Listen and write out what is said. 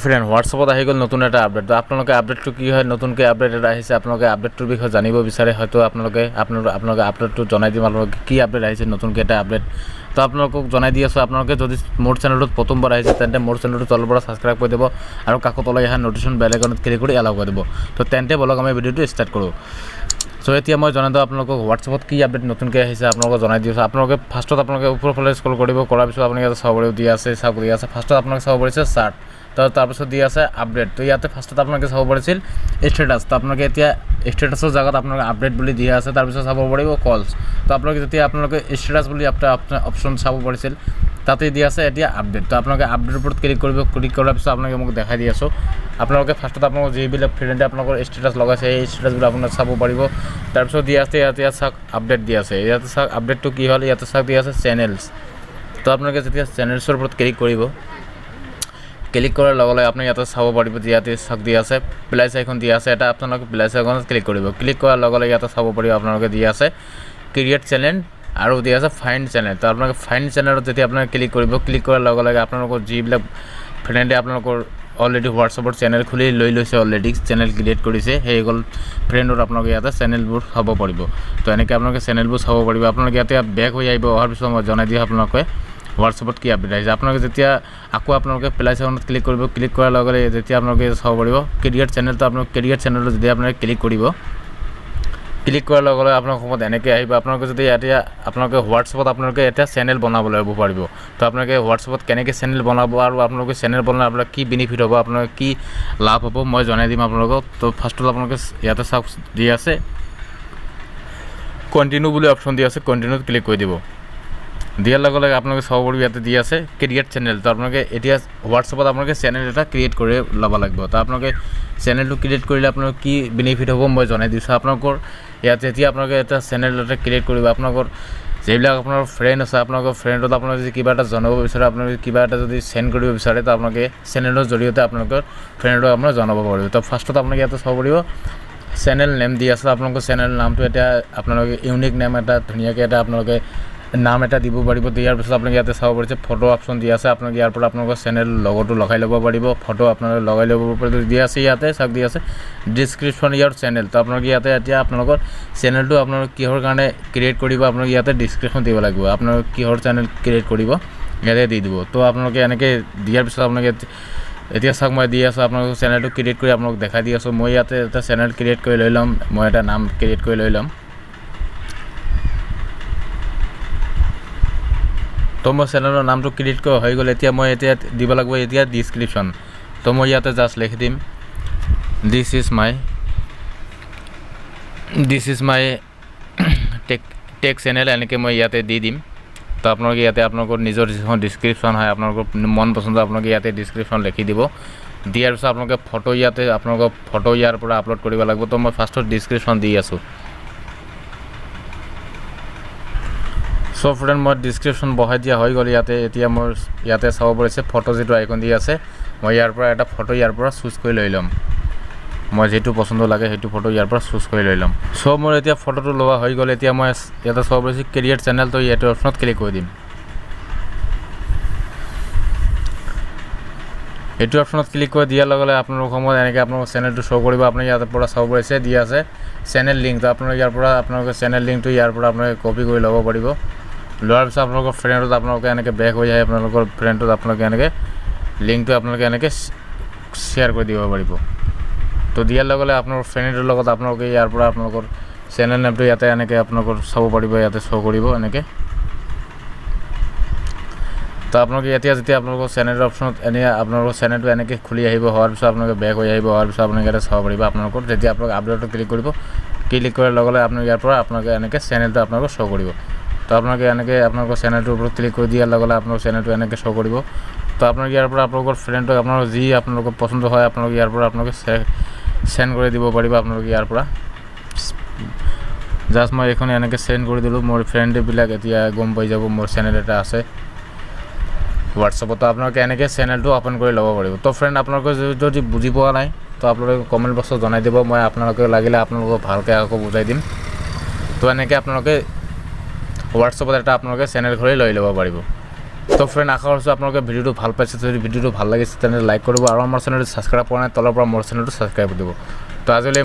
Friend হোৱাটছআপত আহি গ'ল নতুন এটা আপডেট। তো আপোনালোকে আপডেটটো কি হয়, নতুনকৈ আপডেট এটা আহিছে, আপোনালোকে আপডেটটোৰ বিষয়ে জানিব বিচাৰে, হয়তো আপোনালোকে আপডেটটো জনাই দিম আপোনালোকে কি আপডেট আহিছে, নতুনকৈ এটা আপডেট। তো আপোনালোকক জনাই দি আছোঁ, আপোনালোকে যদি মোৰ চেনেলটোত প্ৰথমবাৰ আহিছে তেন্তে মোৰ চেনেলটো তলৰ পৰা ছাবস্ক্ৰাইব কৰি দিব আৰু কাষত তলাই অহা নটিফিকেশ্যন বেল আইকনত ক্লিক কৰি এলাউ কৰি দিব। তো তেন্তে বলক আমি ভিডিঅ'টো ষ্টাৰ্ট কৰোঁ। চ' এতিয়া মই জনাই দিওঁ আপোনালোকক হোৱাটছআপত কি আপডেট নতুনকৈ আহিছে, আপোনালোকক জনাই দি আছোঁ। আপোনালোকে ফাৰ্ষ্টত আপোনালোকে ওপৰৰ ফালে স্ক্ৰল কৰিব, কৰাৰ পিছত আপোনালোকে ইয়াতে চাব পাৰিব, দিয়া আছে ফাৰ্ষ্টত আপোনালোকে চাব পাৰিছে চাৰ্ট, তো তাৰপিছত দিয়া আছে আপডেট। তো ইয়াতে ফাৰ্ষ্টত আপোনালোকে চাব পাৰিছিল ষ্টেটাছ, তো আপোনালোকে এতিয়া ষ্টেটাছৰ জেগাত আপোনালোকে আপডেট বুলি দিয়া আছে, তাৰপিছত চাব পাৰিব কলছ। তো আপোনালোকে যেতিয়া আপোনালোকে ষ্টেটাছ বুলি অপশ্যন চাব পাৰিছিল, তাতে দিয়া আছে এতিয়া আপডেট। তো আপোনালোকে আপডেটৰ ওপৰত ক্লিক কৰিব, ক্লিক কৰাৰ পিছত আপোনালোকে মোক দেখাই দি আছোঁ। আপোনালোকে ফাৰ্ষ্টত আপোনালোকৰ যিবিলাক ফ্ৰেণ্ডে আপোনালোকৰ ষ্টেটাছ লগাইছে সেই ষ্টেটাছবিলাক আপোনালোকে চাব পাৰিব। তাৰপিছত দিয়া আছে ইয়াতে চাওক আপডেট দিয়া আছে, ইয়াতে চাওক আপডেটটো কি হ'ল, ইয়াতে চাওক দিয়া আছে চেনেলছ। তো আপোনালোকে যেতিয়া চেনেলছৰ ওপৰত ক্লিক কৰিব, ক্লিক কৰাৰ লগে লগে আপুনি ইয়াতে চাব পাৰিব, ইয়াতে চাওক দিয়া আছে প্লাছ আইকন দিয়া আছে এটা, আপোনালোকে প্লাছ আইকনত ক্লিক কৰিব। ক্লিক কৰাৰ লগে লগে ইয়াতে চাব পাৰিব আপোনালোকে দিয়া আছে ক্ৰিয়েট চেনেল আৰু দিয়া আছে ফাইণ্ড চেনেল। তো আপোনালোকে ফাইণ্ড চেনেলত যেতিয়া আপোনালোকে ক্লিক কৰিব, ক্লিক কৰাৰ লগে লগে আপোনালোকৰ যিবিলাক ফ্ৰেণ্ডে আপোনালোকৰ অলৰেডি হোৱাটছআপৰ চেনেল খুলি লৈ লৈছে, অলৰেডি চেনেল ক্ৰিয়েট কৰিছে, সেইসকল ফ্ৰেণ্ডত আপোনালোকে ইয়াতে চেনেলবোৰ চাব পাৰিব। তো এনেকৈ আপোনালোকে চেনেলবোৰ চাব পাৰিব। আপোনালোকে ইয়াতে বেক হৈ আহিব, অহাৰ পিছত মই জনাই দিওঁ আপোনালোকে হোৱাটছআপত কি আপডেট আহিছে। আপোনালোকে যেতিয়া আকৌ আপোনালোকে প্লাছ আইকনত ক্লিক কৰিব, ক্লিক কৰাৰ লগে লগে যেতিয়া আপোনালোকে চাব পাৰিব ক্ৰিয়েট চেনেল। তো আপোনালোকে ক্ৰিয়েট চেনেলত যেতিয়া আপোনালোকে ক্লিক কৰিব, ক্লিক কৰাৰ লগে লগে আপোনালোকৰ সময়ত এনেকৈ আহিব। আপোনালোকে যদি এতিয়া আপোনালোকে হোৱাটছআপত আপোনালোকে এটা চেনেল বনাবলৈ হ'ব পাৰিব। তো আপোনালোকে হোৱাটছআপত কেনেকৈ চেনেল বনাব আৰু আপোনালোকে চেনেল বনালে আপোনালোকে কি বেনিফিট হ'ব, আপোনালোকে কি লাভ হ'ব, মই জনাই দিম আপোনালোকক। তো ফাৰ্ষ্টত আপোনালোকে ইয়াতে চাওক দি আছে কণ্টিনিউ বুলি অপশ্যন দি আছে, কণ্টিনিউত ক্লিক কৰি দিব। দিয়াৰ লগে লগে আপোনালোকে চাব পাৰিব ইয়াতে দি আছে ক্ৰিয়েট চেনেল। তো আপোনালোকে এতিয়া হোৱাটছআপত আপোনালোকে চেনেল এটা ক্ৰিয়েট কৰি ল'ব লাগিব। তো আপোনালোকে চেনেলটো ক্ৰিয়েট কৰিলে আপোনালোকৰ কি বেনিফিট হ'ব মই জনাই দিছোঁ। আপোনালোকৰ ইয়াত যেতিয়া আপোনালোকে এটা চেনেল এটা ক্ৰিয়েট কৰিব, আপোনালোকৰ যিবিলাক আপোনাৰ ফ্ৰেণ্ড আছে, আপোনালোকৰ ফ্ৰেণ্ডত আপোনালোকে যদি কিবা এটা জনাব বিচাৰে, আপোনালোকে কিবা এটা যদি চেণ্ড কৰিব বিচাৰে, তো আপোনালোকে চেনেলৰ জৰিয়তে আপোনালোকৰ ফ্ৰেণ্ডক আপোনালোকে জনাব পাৰিব। তো ফাৰ্ষ্টত আপোনালোকে ইয়াতে চাব পাৰিব চেনেল নেম দি আছে, আপোনালোকৰ চেনেল নামটো এতিয়া আপোনালোকে ইউনিক নেম এটা ধুনীয়াকৈ এটা আপোনালোকে নাম এটা দিব পাৰিব। দিয়াৰ পিছত আপোনালোকে ইয়াতে চাব পাৰিছে ফটো অপশ্যন দিয়া আছে, আপোনালোকে ইয়াৰ পৰা আপোনালোকৰ চেনেল লগটো লগাই ল'ব পাৰিব, ফটো আপোনালোকে লগাই ল'ব পাৰিব। দিয়া আছে ইয়াতে চাওক দিয়া আছে ডিছক্ৰিপশ্যন ইয়াৰ চেনেল। তো আপোনালোকে ইয়াতে এতিয়া আপোনালোকৰ চেনেলটো আপোনালোকে কিহৰ কাৰণে ক্ৰিয়েট কৰিব, আপোনালোকে ইয়াতে ডিছক্ৰিপশ্যন দিব লাগিব, আপোনালোকে কিহৰ চেনেল ক্ৰিয়েট কৰিব ইয়াতে দি দিব। তো আপোনালোকে এনেকৈ দিয়াৰ পিছত আপোনালোকে এতিয়া চাওক মই দি আছোঁ আপোনালোকৰ চেনেলটো ক্ৰিয়েট কৰি আপোনালোক দেখাই দি আছোঁ। মই ইয়াতে এটা চেনেল ক্ৰিয়েট কৰি লৈ ল'ম, মই এটা নাম ক্ৰিয়েট কৰি লৈ ল'ম। তো মই চেনেলৰ নামটো ক্ৰিয়েট কৰা হৈ গ'ল। এতিয়া মই দিব লাগিব এতিয়া ডিছক্ৰিপশ্যন। তো মই ইয়াতে জাষ্ট লিখি দিম this is my tech channel, এনেকৈ মই ইয়াতে দি দিম। তো আপোনালোকে ইয়াতে আপোনালোকৰ নিজৰ যিখন ডিছক্ৰিপশ্যন হয়, আপোনালোকৰ মন পচন্দ আপোনালোকে ইয়াতে ডিছক্ৰিপশ্যন লিখি দিব। দিয়াৰ পিছত আপোনালোকে ফটো ইয়াতে আপোনালোকৰ ফটো ইয়াৰ পৰা আপলোড কৰিব লাগিব। তো মই ফাৰ্ষ্টত ডিছক্ৰিপশ্যন দি আছোঁ। চ' ফ্ৰেণ্ড মই ডিছক্ৰিপশ্যন বহাই দিয়া হৈ গ'ল ইয়াতে। এতিয়া মোৰ ইয়াতে চাব পাৰিছে ফটো যিটো আইকন দি আছে, মই ইয়াৰ পৰা এটা ফটো ইয়াৰ পৰা চুজ কৰি লৈ ল'ম, মই যিটো পচন্দ লাগে সেইটো ফটো ইয়াৰ পৰা চুজ কৰি লৈ ল'ম। চ' মোৰ এতিয়া ফটোটো লোৱা হৈ গ'ল। এতিয়া মই ইয়াতে চাব পাৰিছোঁ ক্ৰিয়েট চেনেল। তো এইটো অপশ্যনত ক্লিক কৰি দিম। এইটো অপশ্যনত ক্লিক কৰি দিয়াৰ লগে লগে আপোনালোকৰ সময়ত এনেকৈ আপোনালোকৰ চেনেলটো শ্ব' কৰিব। আপুনি ইয়াৰ পৰা চাব পাৰিছে দিয়া আছে চেনেল লিংক। তো আপোনালোকে ইয়াৰ পৰা আপোনালোকৰ চেনেল লিংকটো ইয়াৰ পৰা আপোনালোকে কপি কৰি ল'ব পাৰিব। লোৱাৰ পিছত আপোনালোকৰ ফ্ৰেণ্ডত আপোনালোকে এনেকৈ বেক হৈ যায়, আপোনালোকৰ ফ্ৰেণ্ডত আপোনালোকে এনেকৈ লিংকটো আপোনালোকে এনেকৈ শ্বেয়াৰ কৰি দিব পাৰিব। তো দিয়াৰ লগে লগে আপোনালোকৰ ফ্ৰেণ্ডৰ লগত আপোনালোকে ইয়াৰ পৰা আপোনালোকৰ চেনেল নেমটো ইয়াতে এনেকৈ আপোনালোকৰ চাব পাৰিব, ইয়াতে শ্ব' কৰিব এনেকৈ। তো আপোনালোকে এতিয়া যেতিয়া আপোনালোকৰ চেনেলৰ অপশ্যনত আপোনালোকৰ চেনেলটো এনেকৈ খুলি আহিব, হোৱাৰ পিছত আপোনালোকে বেক হৈ আহিব, হোৱাৰ পিছত আপোনালোকে ইয়াতে চাব পাৰিব আপোনালোকৰ যেতিয়া আপোনালোকে আপডেটটো ক্লিক কৰিব, ক্লিক কৰাৰ লগে লগে আপোনালোকে ইয়াৰ পৰা আপোনালোকে এনেকৈ চেনেলটো আপোনালোকৰ শ্ব' কৰিব। তো আপোনালোকে এনেকৈ আপোনালোকৰ চেনেলটোৰ ওপৰত ক্লিক কৰি দিয়াৰ লগে লগে আপোনালোকৰ চেনেলটো এনেকৈ শ্ব' কৰিব। তো আপোনালোকে ইয়াৰ পৰা আপোনালোকৰ ফ্ৰেণ্ডক আপোনালোকৰ যি আপোনালোকৰ পচন্দ হয় আপোনালোকে ইয়াৰ পৰা আপোনালোকে চেণ্ড কৰি দিব পাৰিব। আপোনালোকে ইয়াৰ পৰা জাষ্ট মই এইখন এনেকৈ চেণ্ড কৰি দিলোঁ, মোৰ ফ্ৰেণ্ডবিলাক এতিয়া গম পাই যাব মোৰ চেনেল এটা আছে হোৱাটছআপত। আপোনালোকে এনেকৈ চেনেলটো অ'পেন কৰি ল'ব পাৰিব। তো ফ্ৰেণ্ড আপোনালোকে যদি বুজি পোৱা নাই তো আপোনালোকে কমেণ্ট বক্সত জনাই দিব, মই আপোনালোকে লাগিলে আপোনালোকক ভালকৈ আকৌ বুজাই দিম। তো এনেকৈ আপোনালোকে হোৱাটছআপত এটা আপোনালোকে চেনেল খুলি লৈ ল'ব পাৰিব। তো ফ্ৰেণ্ড আশা কৰিছোঁ আপোনালোকে ভিডিঅ'টো ভাল পাইছে যদি ভিডিঅ'টো ভাল লাগিছে তেনেহ'লে লাইক কৰিব আৰু আমাৰ চেনেলটো ছাবস্ক্ৰাইব কৰা নাই তলৰ পৰা মোৰ চেনেলটো ছাবস্ক্ৰাইব কৰি দিব তো আজিলৈ